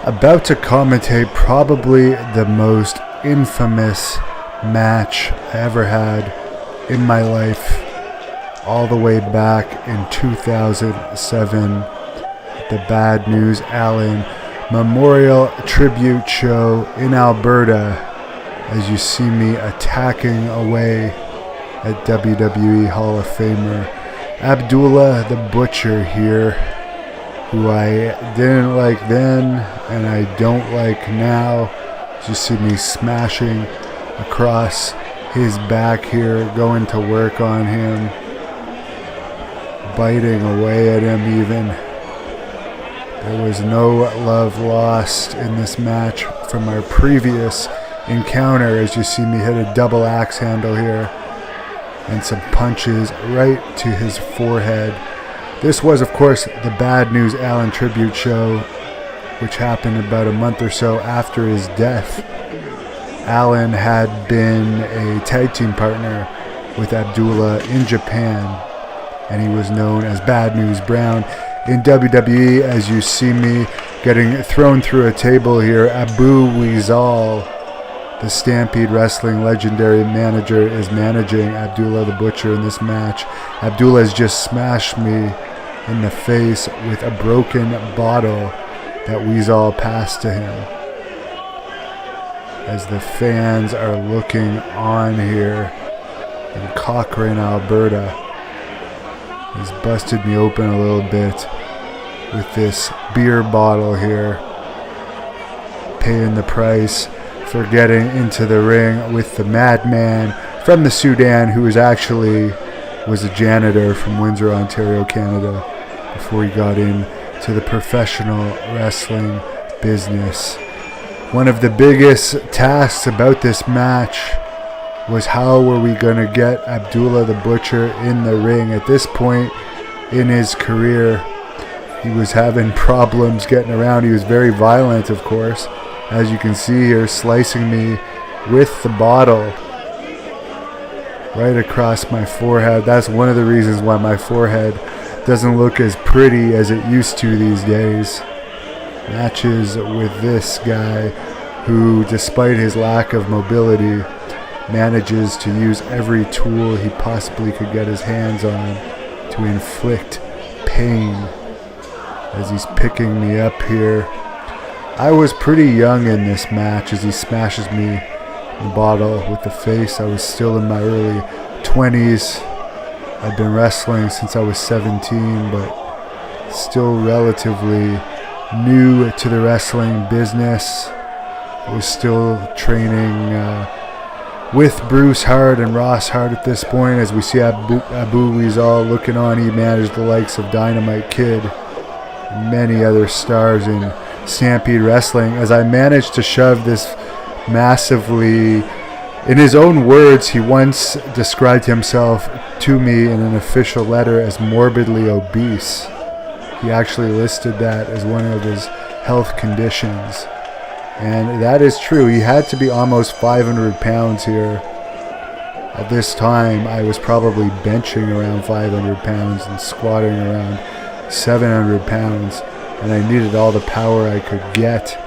About to commentate probably the most infamous match I ever had in my life, all the way back in 2007 at the Bad News Allen Memorial Tribute Show in Alberta, as you see me attacking away at WWE Hall of Famer Abdullah the Butcher here, who I didn't like then and I don't like now. As you see me smashing across his back here, going to work on him, biting away at him even. There was no love lost in this match from our previous encounter, as you see me hit a double axe handle here and some punches right to his forehead. This was, of course, the Bad News Allen tribute show, which happened about a month or so after his death. Allen had been a tag team partner with Abdullah in Japan, and he was known as Bad News Brown. In WWE, as you see me getting thrown through a table here, Abu Weasal, the Stampede Wrestling legendary manager, is managing Abdullah the Butcher in this match. Abdullah has just smashed me in the face with a broken bottle that Weasal passed to him. As the fans are looking on here in Cochrane, Alberta, he's busted me open a little bit with this beer bottle here, paying the price for getting into the ring with the madman from the Sudan, who was a janitor from Windsor, Ontario, Canada, before he got into the professional wrestling business. One of the biggest tasks about this match was how were we going to get Abdullah the Butcher in the ring. At this point in his career, he was having problems getting around. He was very violent, of course, as you can see here, slicing me with the bottle right across my forehead. That's one of the reasons why my forehead doesn't look as pretty as it used to these days. Matches with this guy who, despite his lack of mobility, manages to use every tool he possibly could get his hands on to inflict pain as he's picking me up here. I was pretty young in this match as he smashes me in the bottle with the face. I was still in my early 20s. I'd been wrestling since I was 17, but still relatively new to the wrestling business. I was still training with Bruce Hart and Ross Hart at this point. As we see Abu Weasal looking on, he managed the likes of Dynamite Kid and many other stars in Stampede Wrestling, as I managed to shove this massively. In his own words, he once described himself to me in an official letter as morbidly obese. He actually listed that as one of his health conditions. And that is true. He had to be almost 500 pounds here. At this time, I was probably benching around 500 pounds and squatting around 700 pounds. And I needed all the power I could get.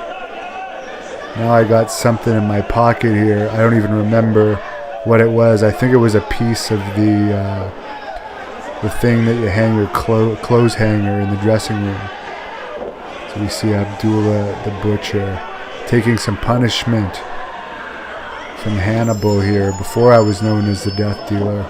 Now I got something in my pocket here. I don't even remember what it was. I think it was a piece of the thing that you hang your clothes hanger in the dressing room. So we see Abdullah the Butcher taking some punishment from Hannibal here before I was known as the Death Dealer.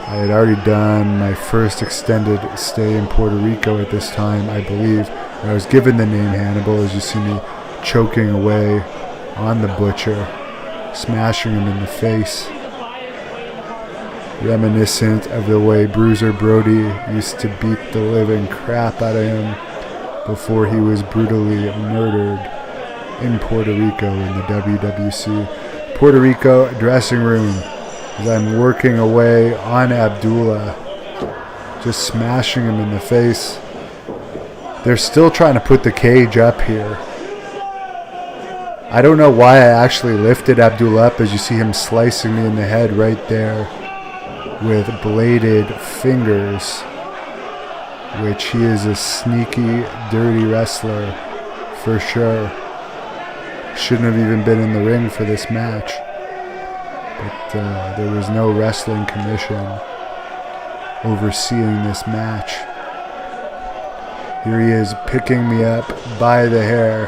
I had already done my first extended stay in Puerto Rico at this time, I believe. I was given the name Hannibal, as you see me choking away on the Butcher, smashing him in the face. Reminiscent of the way Bruiser Brody used to beat the living crap out of him before he was brutally murdered in Puerto Rico in the WWC Puerto Rico dressing room. As I'm working away on Abdullah, just smashing him in the face. They're still trying to put the cage up here. I don't know why I actually lifted Abdullah up, as you see him slicing me in the head right there with bladed fingers, which he is a sneaky, dirty wrestler for sure. Shouldn't have even been in the ring for this match. But there was no wrestling commission overseeing this match. Here he is picking me up by the hair.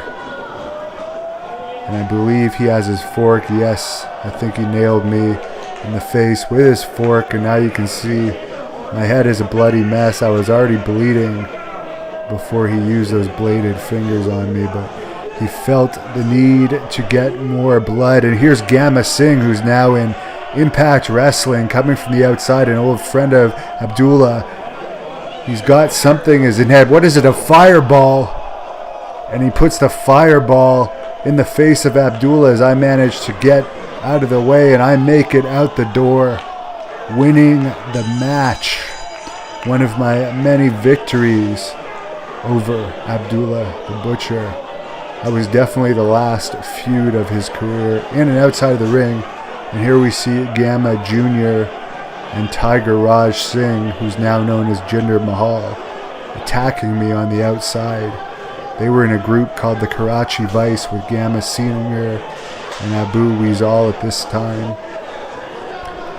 And I believe he has his fork. Yes, I think he nailed me in the face with his fork. And now you can see my head is a bloody mess. I was already bleeding before he used those bladed fingers on me. But he felt the need to get more blood. And here's Gamma Singh, who's now in Impact Wrestling, coming from the outside, an old friend of Abdullah. He's got something in his head. What is it? A fireball. And he puts the fireball in the face of Abdullah as I manage to get out of the way, and I make it out the door, winning the match. One of my many victories over Abdullah the Butcher. I was definitely the last feud of his career in and outside of the ring. And here we see Gamma Jr. and Tiger Raj Singh, who's now known as Jinder Mahal, attacking me on the outside. They were in a group called the Karachi Vice with Gamma Sr. and Abu Weezal at this time.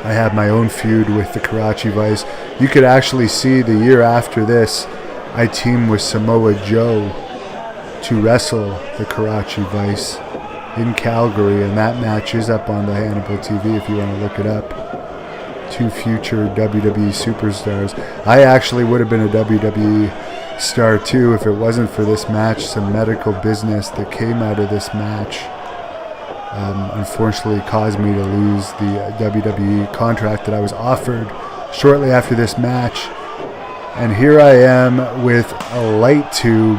I had my own feud with the Karachi Vice. You could actually see the year after this, I teamed with Samoa Joe to wrestle the Karachi Vice in Calgary, and that match is up on the Hannibal TV if you want to look it up. Two future WWE superstars. I actually would have been a WWE star too if it wasn't for this match. Some medical business that came out of this match unfortunately caused me to lose the WWE contract that I was offered shortly after this match. And here I am with a light tube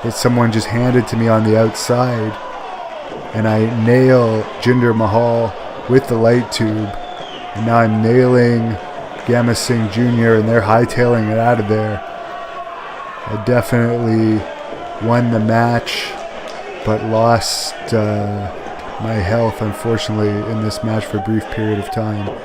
that someone just handed to me on the outside, and I nail Jinder Mahal with the light tube, and now I'm nailing Gamma Singh Jr. and they're hightailing it out of there. I definitely won the match, but lost my health, unfortunately, in this match for a brief period of time.